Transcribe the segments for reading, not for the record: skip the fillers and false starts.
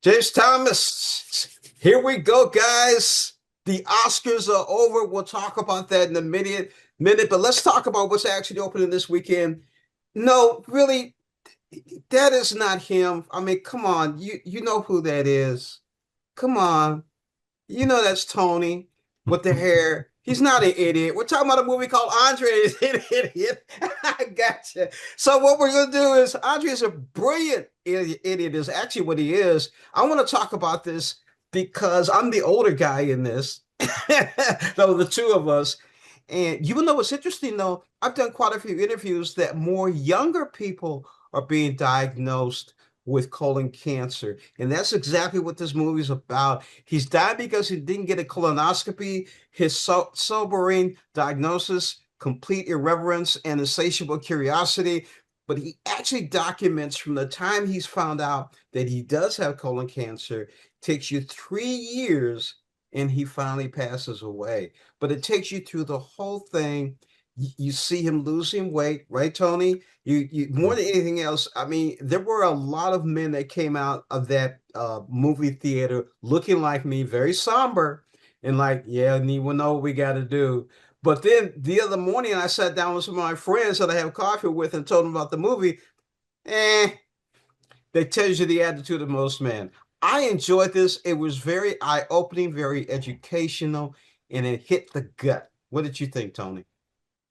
James Thomas, here we go, guys. The Oscars are over. We'll talk about that in a minute, but let's talk about what's actually opening this weekend. No, really, that is not him. I mean, come on, you know who that is. Come on. You know that's Tony with the hair. He's not an idiot. We're talking about a movie called Andre is an idiot. I gotcha. So what we're gonna do is Andre is a brilliant idiot, is actually what he is. I want to talk about this because I'm the older guy in this. Though the two of us. And you know what's interesting though? I've done quite a few interviews that more younger people are being diagnosed with colon cancer. And that's exactly what this movie is about. He's died because he didn't get a colonoscopy. His sobering diagnosis, complete irreverence, and insatiable curiosity. But he actually documents from the time he's found out that he does have colon cancer, takes you 3 years, and he finally passes away. But it takes you through the whole thing. You see him losing weight, right, Tony? You more than anything else. I mean, there were a lot of men that came out of that movie theater looking like me, very somber, and like, yeah, we know what we got to do. But then the other morning, I sat down with some of my friends that I have coffee with and told them about the movie. Eh, that tells you the attitude of most men. I enjoyed this. It was very eye-opening, very educational, and it hit the gut. What did you think, Tony?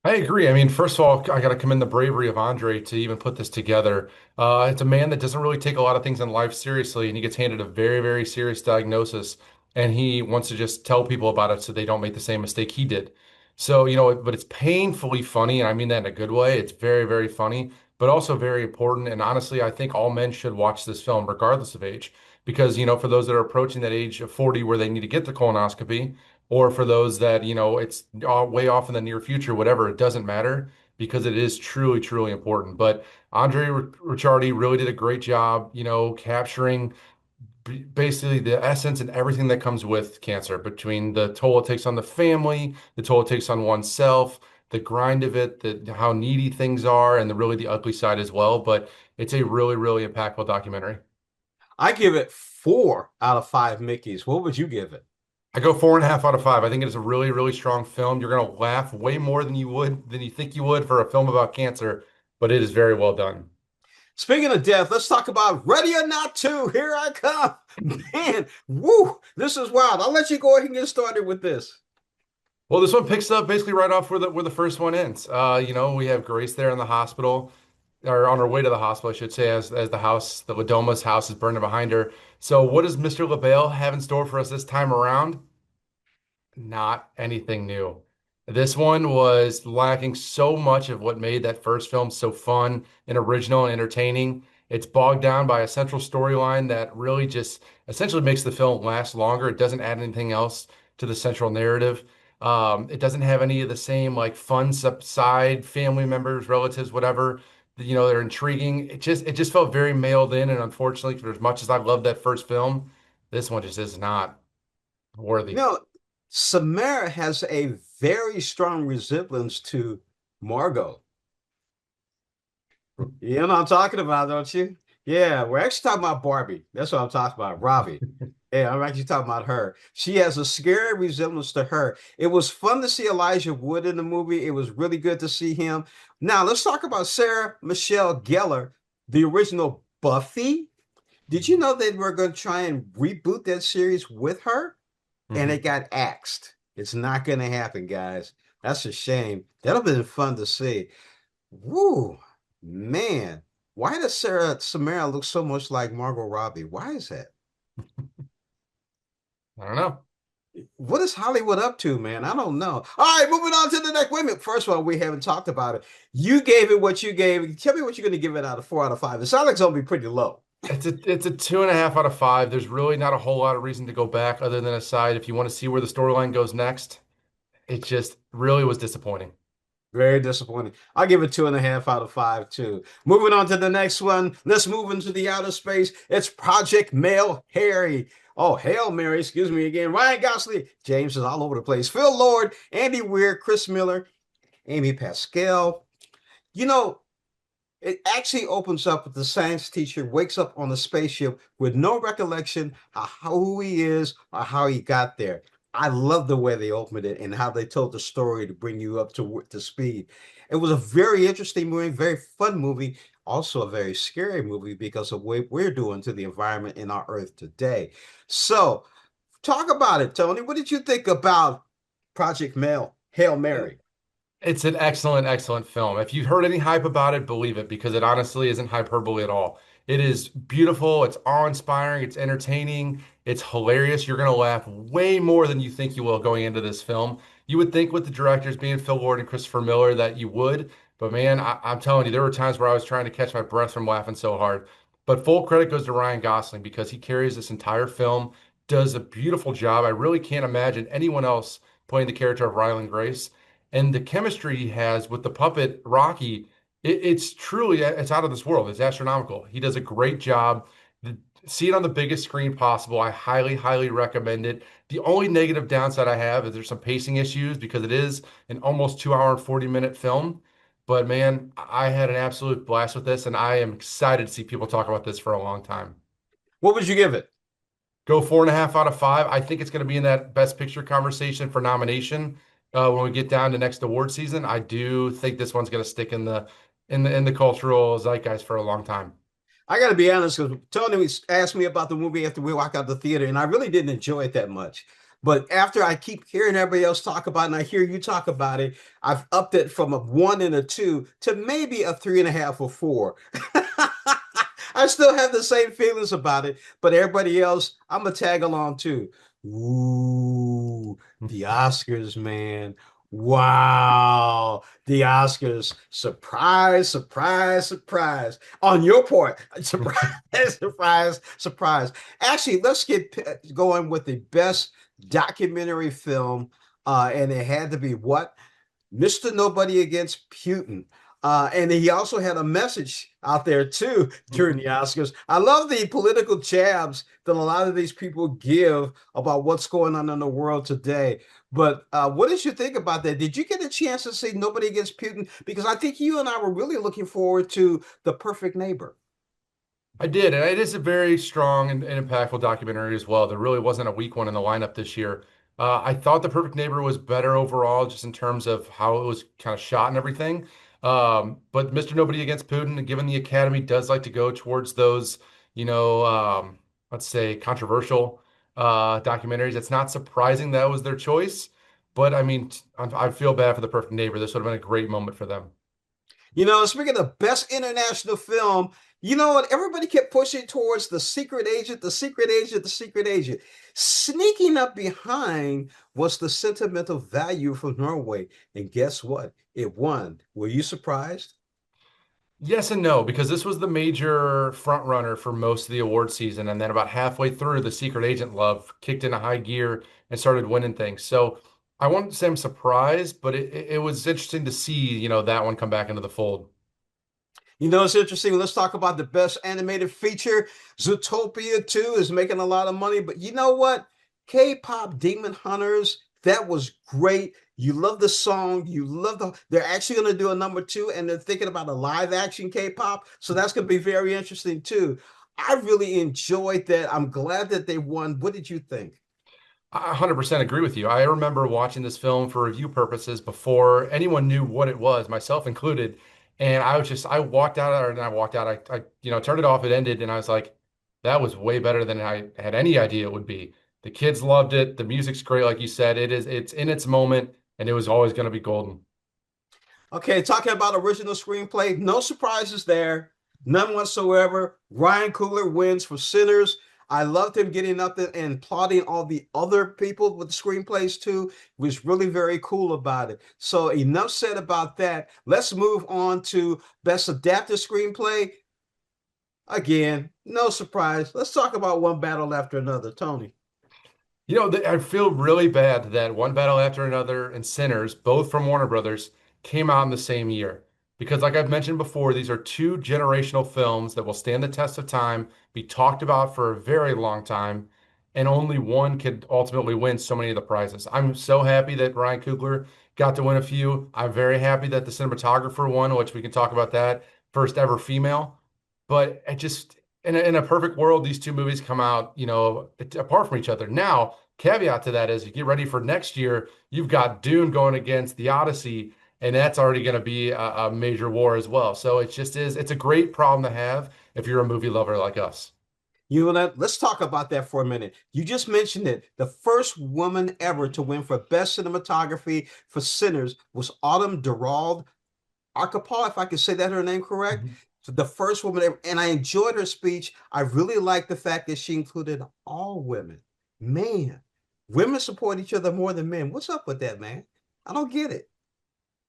I agree. I mean, first of all, I got to commend the bravery of Andre to even put this together. It's a man that doesn't really take a lot of things in life seriously, and he gets handed a very, very serious diagnosis, and he wants to just tell people about it so they don't make the same mistake he did. So, but it's painfully funny, and I mean that in a good way. It's very, very funny, but also very important. And honestly, I think all men should watch this film, regardless of age, because, for those that are approaching that age of 40 where they need to get the colonoscopy, or for those that, it's way off in the near future, whatever, it doesn't matter because it is truly, truly important. But Andre Ricciardi really did a great job, capturing basically the essence and everything that comes with cancer between the toll it takes on the family, the toll it takes on oneself, the grind of it, how needy things are, and the ugly side as well. But it's a really, really impactful documentary. I give it 4 out of 5 Mickeys. What would you give it? I go 4.5 out of 5. I think it is a really, really strong film. You're gonna laugh way more than you think you would for a film about cancer, but it is very well done. Speaking of death, let's talk about Ready or Not 2. Here I come. Man, woo, this is wild. I'll let you go ahead and get started with this. Well, this one picks up basically right off where the first one ends. We have Grace there in the hospital, or on her way to the hospital, I should say, as the Ladoma's house is burning behind her. So, what does Mr. LaBelle have in store for us this time around? Not anything new. This one was lacking so much of what made that first film so fun and original and entertaining. It's bogged down by a central storyline that really just essentially makes the film last longer. It doesn't add anything else to the central narrative. It doesn't have any of the same like fun side family members, relatives, whatever. They're intriguing. It just felt very mailed in, and unfortunately, for as much as I loved that first film, this one just is not You worthy. know, Samara has a very strong resemblance to Margot. You know what I'm talking about, don't you? Yeah, we're actually talking about Barbie. That's what I'm talking about, Robbie. Yeah, I'm actually talking about her. She has a scary resemblance to her. It was fun to see Elijah Wood in the movie. It was really good to see him. Now, let's talk about Sarah Michelle Gellar, the original Buffy. Did you know they were going to try and reboot that series with her? And it Mhm. got axed. It's not going to happen, guys. That's a shame. That'll been fun to see. Woo, man. Why does Sarah Samara look so much like Margot Robbie? Why is that? I don't know. What is Hollywood up to, man? I don't know. All right, moving on to the next. Wait a minute. First of all, we haven't talked about it. You gave it what you gave. Tell me what you're going to give it out of 4 out of 5. It sounds like it's going to be pretty low. It's a 2.5 out of 5. There's really not a whole lot of reason to go back other than aside if you want to see where the storyline goes next. It just really was disappointing. Very disappointing. I'll give it 2.5 out of 5 too. Moving on to the next one. Let's move into the outer space. It's Project Mail Harry. Oh, Hail Mary, excuse me again. Ryan Gosling. James is all over the place. Phil Lord, Andy Weir, Chris Miller, Amy Pascal. You know, It actually opens up with the science teacher wakes up on a spaceship with no recollection of who he is or how he got there. I love the way they opened it and how they told the story to bring you up to speed. It was a very interesting movie, very fun movie, also a very scary movie because of what we're doing to the environment in our Earth today. So, talk about it, Tony. What did you think about Project Hail Mary? It's an excellent, excellent film. If you've heard any hype about it, believe it, because it honestly isn't hyperbole at all. It is beautiful, it's awe-inspiring, it's entertaining, it's hilarious. You're gonna laugh way more than you think you will going into this film. You would think with the directors being Phil Lord and Christopher Miller that you would, but man, I'm telling you, there were times where I was trying to catch my breath from laughing so hard. But full credit goes to Ryan Gosling because he carries this entire film, does a beautiful job. I really can't imagine anyone else playing the character of Ryland Grace and the chemistry he has with the puppet Rocky, it's truly it's out of this world. It's astronomical. He does a great job. See it on the biggest screen possible. I highly, highly recommend it. The only negative downside I have is there's some pacing issues because it is an almost 2 hour and 40-minute film. But man, I had an absolute blast with this, and I am excited to see people talk about this for a long time. What would you give it? Go 4.5 out of 5. I think it's going to be in that Best Picture conversation for nomination when we get down to next award season. I do think this one's going to stick in the cultural zeitgeist for a long time. I got to be honest, because Tony asked me about the movie after we walk out the theater, and I really didn't enjoy it that much. But after I keep hearing everybody else talk about it, and I hear you talk about it, I've upped it from a 1 and a 2 to maybe a 3.5 or 4. I still have the same feelings about it, but everybody else, I'm gonna tag along too. Ooh, the Oscars, man. Wow, the Oscars. Surprise, surprise, surprise. On your part, surprise, surprise, surprise. Actually, let's get going with the best documentary film. And it had to be what? Mr. Nobody Against Putin. And he also had a message out there too during the Oscars. I love the political jabs that a lot of these people give about what's going on in the world today. But what did you think about that? Did you get a chance to see Nobody Against Putin? Because I think you and I were really looking forward to The Perfect Neighbor. I did, and it is a very strong and impactful documentary as well. There really wasn't a weak one in the lineup this year. I thought The Perfect Neighbor was better overall, just in terms of how it was kind of shot and everything. But Mr. Nobody Against Putin, given the Academy does like to go towards those, let's say controversial documentaries, it's not surprising that was their choice. But I mean, I feel bad for The Perfect Neighbor. This would have been a great moment for them. Speaking of best international film, you know what? Everybody kept pushing towards The Secret Agent, The Secret Agent, The Secret Agent. Sneaking up behind was The Sentimental Value from Norway. And guess what? It won. Were you surprised? Yes and no, because this was the major front runner for most of the award season, and then about halfway through, the Secret Agent love kicked into high gear and started winning things. So I wouldn't say I'm surprised, but it was interesting to see, that one come back into the fold. It's interesting. Let's talk about the best animated feature. Zootopia 2 is making a lot of money, but you know what? K-pop Demon Hunters, that was great. You love the song. They're actually going to do a number 2, and they're thinking about a live action K-pop. So that's going to be very interesting too. I really enjoyed that. I'm glad that they won. What did you think? I 100% agree with you. I remember watching this film for review purposes before anyone knew what it was, myself included. And I walked out, or I walked out, turned it off, it ended, and I was like, that was way better than I had any idea it would be. The kids loved it. The music's great, like you said. It's in its moment, and it was always going to be golden. Okay, talking about original screenplay, no surprises there, none whatsoever. Ryan Coogler wins for Sinners. I loved him getting up there and plotting all the other people with the screenplays too. Was really very cool about it. So enough said about that. Let's move on to best adapted screenplay. Again, no surprise. Let's talk about One Battle After Another. Tony. I feel really bad that One Battle After Another and Sinners, both from Warner Brothers, came out in the same year. Because, like I've mentioned before, these are two generational films that will stand the test of time, be talked about for a very long time, and only one could ultimately win so many of the prizes. I'm so happy that Ryan Coogler got to win a few. I'm very happy that the cinematographer won, which we can talk about that first ever female. But it just in a perfect world, these two movies come out, apart from each other. Now, caveat to that is you get ready for next year, you've got Dune going against the Odyssey, and that's already going to be a major war as well. So it's a great problem to have if you're a movie lover like us. You know what? Let's talk about that for a minute. You just mentioned it. The first woman ever to win for Best Cinematography for Sinners was Autumn Durald Archipel, if I can say that her name correct. Mhm. So the first woman ever, and I enjoyed her speech. I really liked the fact that she included all women. Man, women support each other more than men. What's up with that, man? I don't get it.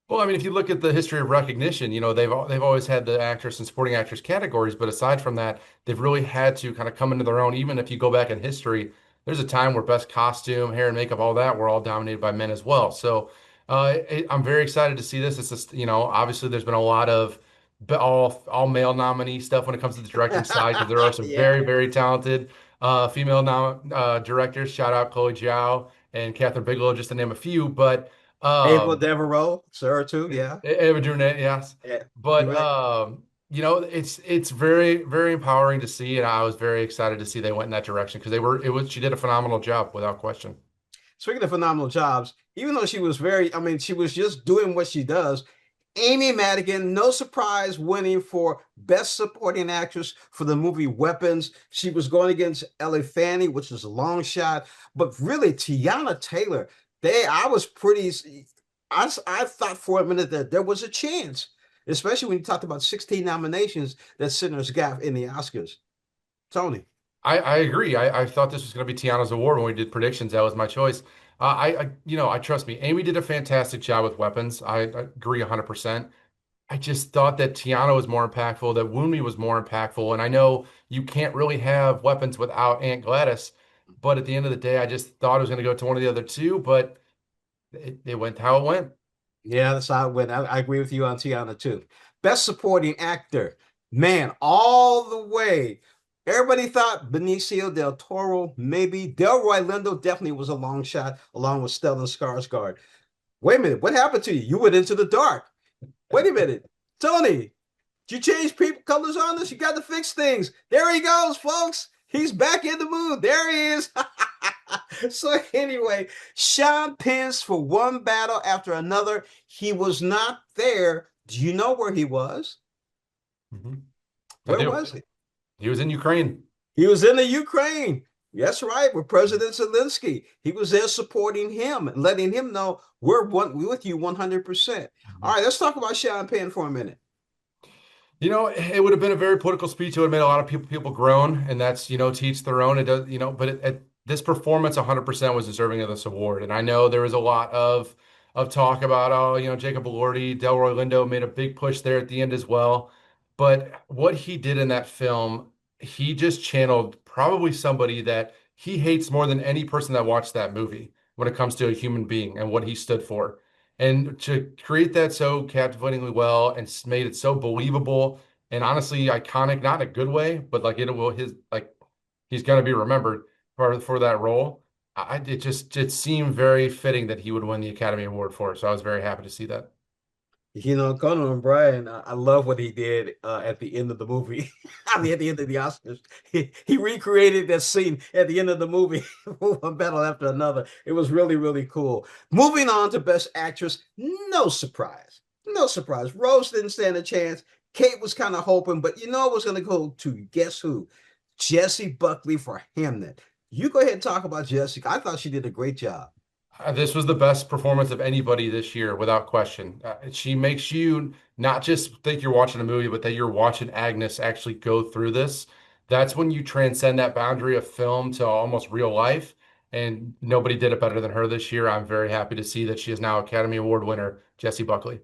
Well, I mean, if you look at the history of recognition, they've always had the actress and supporting actress categories, but aside from that, they've really had to kind of come into their own. Even if you go back in history, there's a time where best costume, hair and makeup, all that were all dominated by men as well. So, I'm very excited to see this. It's just, obviously there's been a lot of all male nominee stuff when it comes to the directing side because there are some Yeah. very very talented female directors. Shout out Chloe Zhao and Catherine Bigelow, just to name a few, but. Ava Um, Devereaux, Sarah too. Yeah. Ava DuVernay, yes. Yeah. You're But right. it's very very empowering to see, and I was very excited to see they went in that direction because she did a phenomenal job without question. Speaking of phenomenal jobs, even though she was I mean, she was just doing what she does. Amy Madigan, no surprise, winning for Best Supporting Actress for the movie Weapons. She was going against Ellie Fanny, which was a long shot. But really, Tiana Taylor, I was pretty, I thought for a minute that there was a chance, especially when you talked about 16 nominations that Sinners got in the Oscars. Tony. I agree. I thought this was going to be Tiana's award when we did predictions. That was my choice. I trust me. Amy did a fantastic job with Weapons. I agree 100%. I just thought that Tiana was more impactful, that Wunmi was more impactful. And I know you can't really have Weapons without Aunt Gladys, but at the end of the day, I just thought it was going to go to one of the other two, but it went how it went. Yeah, that's how it went. I agree with you on Tiana too. Best Supporting Actor, man, all the way. Everybody thought Benicio del Toro, maybe. Delroy Lindo definitely was a long shot, along with Stellan Skarsgård. Wait a minute, what happened to you? You went into the dark. Wait a minute, Tony, did you change people colors on us? You got to fix things. There he goes, folks. He's back in the mood. There he is. So anyway, Sean Pence for one battle after another. He was not there. Do you know where he was? Mhm. I Where do. was he? He was in Ukraine. He was in the Ukraine. That's right, with President Zelensky. He was there supporting him and letting him know we're with you 100%. All right, let's talk about Sean Penn for a minute. It would have been a very political speech. It would have made a lot of people groan, and that's, to each their own. It does, but this performance 100% was deserving of this award. And I know there was a lot of talk about, oh, Jacob Elordi, Delroy Lindo made a big push there at the end as well. But what he did in that film, he just channeled probably somebody that he hates more than any person that watched that movie when it comes to a human being and what he stood for. And to create that so captivatingly well and made it so believable and honestly iconic, not in a good way, but like it will his like he's gonna be remembered for that role. It seemed very fitting that he would win the Academy Award for it. So I was very happy to see that. Conan O'Brien, I love what he did at the end of the movie. I mean, at the end of the Oscars, he recreated that scene at the end of the movie, one battle after another. It was really, really cool. Moving on to Best Actress, no surprise. No surprise. Rose didn't stand a chance. Kate was kind of hoping, but it was going to go to guess who? Jessie Buckley for Hamnet. You go ahead and talk about Jessie. I thought she did a great job. This was the best performance of anybody this year, without question. She makes you not just think you're watching a movie, but that you're watching Agnes actually go through this. That's when you transcend that boundary of film to almost real life. And nobody did it better than her this year. I'm very happy to see that she is now Academy Award winner, Jessie Buckley.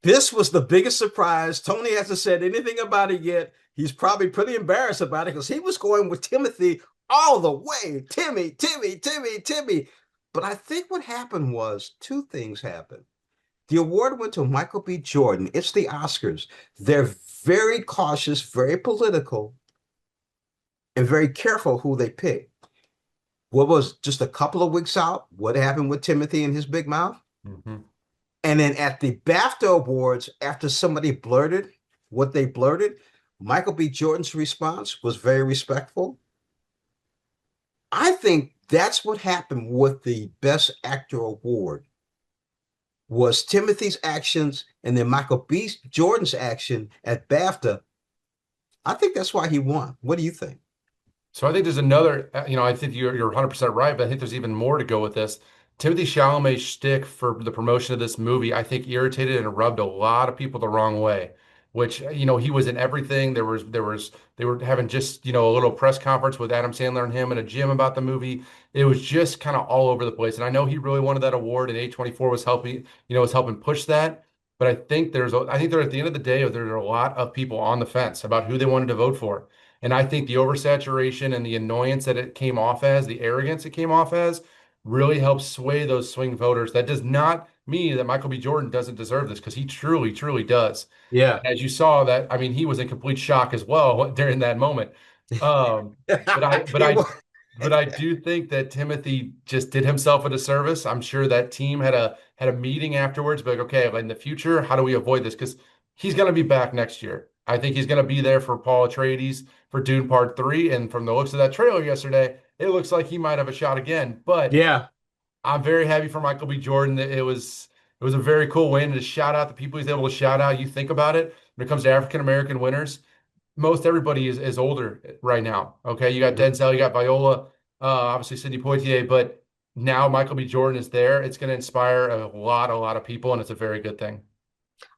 This was the biggest surprise. Tony hasn't said anything about it yet. He's probably pretty embarrassed about it because he was going with Timothy all the way. Timmy, Timmy, Timmy, Timmy. But I think what happened was two things happened. The award went to Michael B. Jordan. It's the Oscars. They're very cautious, very political, and very careful who they pick. What was just a couple of weeks out? What happened with Timothy and his big mouth? Mhm. And then at the BAFTA Awards, after somebody blurted what they blurted, Michael B. Jordan's response was very respectful. I think that's what happened with the Best Actor Award was Timothy's actions and then Michael B. Jordan's action at BAFTA. I think that's why he won. What do you think? So I think there's another, I think you're 100% right, but I think there's even more to go with this. Timothy Chalamet's shtick for the promotion of this movie, I think irritated and rubbed a lot of people the wrong way, which, he was in everything. They were having just, a little press conference with Adam Sandler and him in a gym about the movie. It was just kind of all over the place. And I know he really wanted that award and A24 was helping push that. But I think there at the end of the day, there are a lot of people on the fence about who they wanted to vote for. And I think the oversaturation and the annoyance that it came off as, the arrogance it came off as, really helps sway those swing voters. That does not mean that Michael B. Jordan doesn't deserve this because he truly, truly does. Yeah. As you saw that, I mean, he was in complete shock as well during that moment. Um, but I, but It I, was, but I do think that Timothy just did himself a disservice. I'm sure that team had a meeting afterwards, but like, okay, in the future, how do we avoid this? Because he's going to be back next year. I think he's going to be there for Paul Atreides for Dune Part 3. And from the looks of that trailer yesterday, it looks like he might have a shot again. But yeah. I'm very happy for Michael B. Jordan. It was a very cool win to shout out the people he's able to shout out. You think about it when it comes to African American winners, most everybody is older right now. Okay, you got Denzel, you got Viola, obviously Sidney Poitier, but now Michael B. Jordan is there. It's going to inspire a lot of people, and it's a very good thing.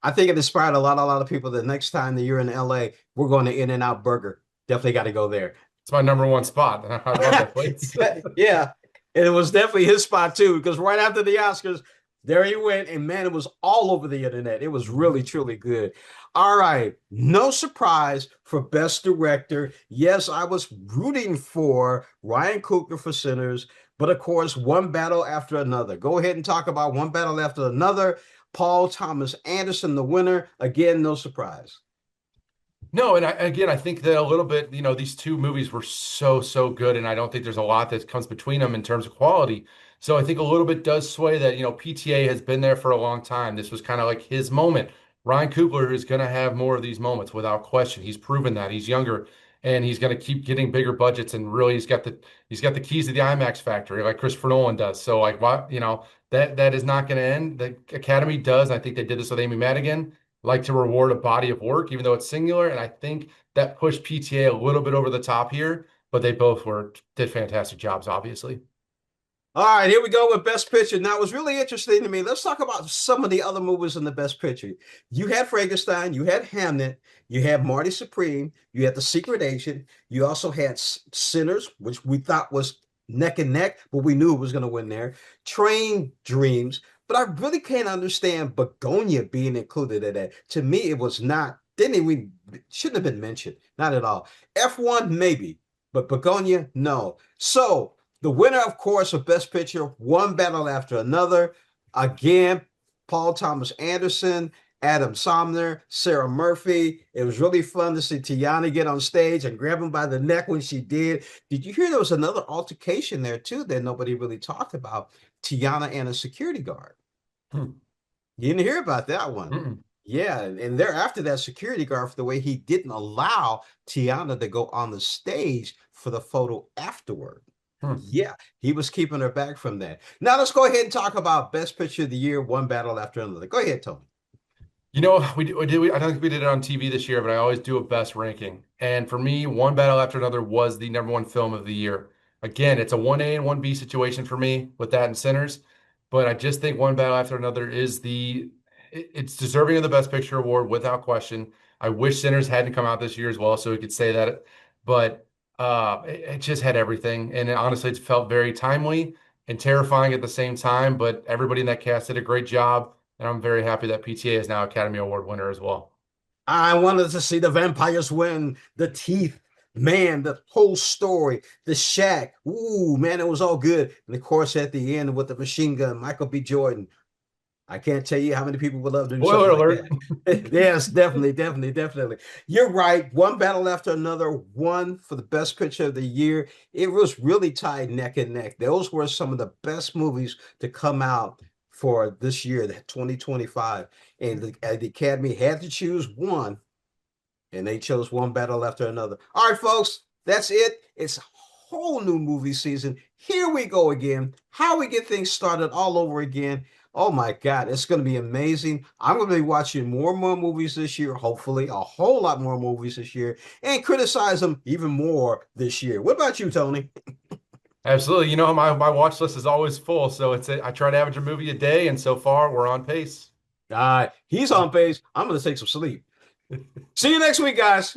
I think it inspired a lot of people that next time that you're in LA, we're going to In-N-Out Burger. Definitely got to go there. It's my number one spot. I love that place. Yeah. And it was definitely his spot too, because right after the Oscars, there he went. And man, it was all over the internet. It was really, truly good. All right. No surprise for Best Director. Yes, I was rooting for Ryan Coogler for Sinners, but of course, one battle after another. Go ahead and talk about one battle after another. Paul Thomas Anderson, the winner. Again, no surprise. No, and again, I think that a little bit, these two movies were so, so good, and I don't think there's a lot that comes between them in terms of quality. So I think a little bit does sway that, PTA has been there for a long time. This was kind of like his moment. Ryan Coogler is going to have more of these moments without question. He's proven that. He's younger and he's going to keep getting bigger budgets and really he's got the keys to the IMAX factory like Christopher Nolan does. So like what, that is not going to end. The Academy does. I think they did this with Amy Madigan like to reward a body of work, even though it's singular. And I think that pushed PTA a little bit over the top here, but they both did fantastic jobs, obviously. All right, here we go with Best Picture. Now, it was really interesting to me. Let's talk about some of the other movies in the Best Picture. You had Frankenstein, you had Hamnet, you had Marty Supreme, you had The Secret Agent, you also had Sinners, which we thought was neck and neck, but we knew it was going to win there. Train Dreams, but I really can't understand Begonia being included in that. To me, it was not, didn't even, shouldn't have been mentioned. Not at all. F1, maybe, but Begonia, no. So, the winner, of course, of Best Picture, one battle after another. Again, Paul Thomas Anderson, Adam Sandler, Sarah Murphy. It was really fun to see Tiana get on stage and grab him by the neck when she did. Did you hear there was another altercation there too that nobody really talked about? Tiana and a security guard. Hmm. You didn't hear about that one. Mm-mm. Yeah, and thereafter that security guard for the way he didn't allow Tiana to go on the stage for the photo afterward. Hmm. Yeah, he was keeping her back from that. Now let's go ahead and talk about Best Picture of the Year, one battle after another. Go ahead, Tony. I don't think we did it on TV this year, but I always do a best ranking. And for me, One Battle After Another was the number one film of the year. Again, it's a 1A and 1B situation for me with that and Sinners. But I just think One Battle After Another it's deserving of the Best Picture award without question. I wish Sinners hadn't come out this year as well, so we could say that. But it just had everything. And honestly, it felt very timely and terrifying at the same time. But everybody in that cast did a great job. And I'm very happy that PTA is now Academy Award winner as well. I wanted to see the vampires win, the teeth, man, the whole story, the shack. Ooh, man, it was all good. And of course, at the end with the machine gun, Michael B. Jordan. I can't tell you how many people would love to do Spoiler something alert. like that. Yes, definitely, definitely, definitely. You're right. One battle after another, one for the best picture of the year. It was really tied neck and neck. Those were some of the best movies to come out for this year, the 2025. And the Academy had to choose one, and they chose one battle after another. All right, folks, that's it. It's a whole new movie season. Here we go again. How we get things started all over again. Oh my God, it's going to be amazing. I'm going to be watching more and more movies this year, hopefully, a whole lot more movies this year, and criticize them even more this year. What about you, Tony? Absolutely. You know, my watch list is always full, so I try to average a movie a day, and so far we're on pace. All right, he's on pace. I'm going to take some sleep. See you next week, guys.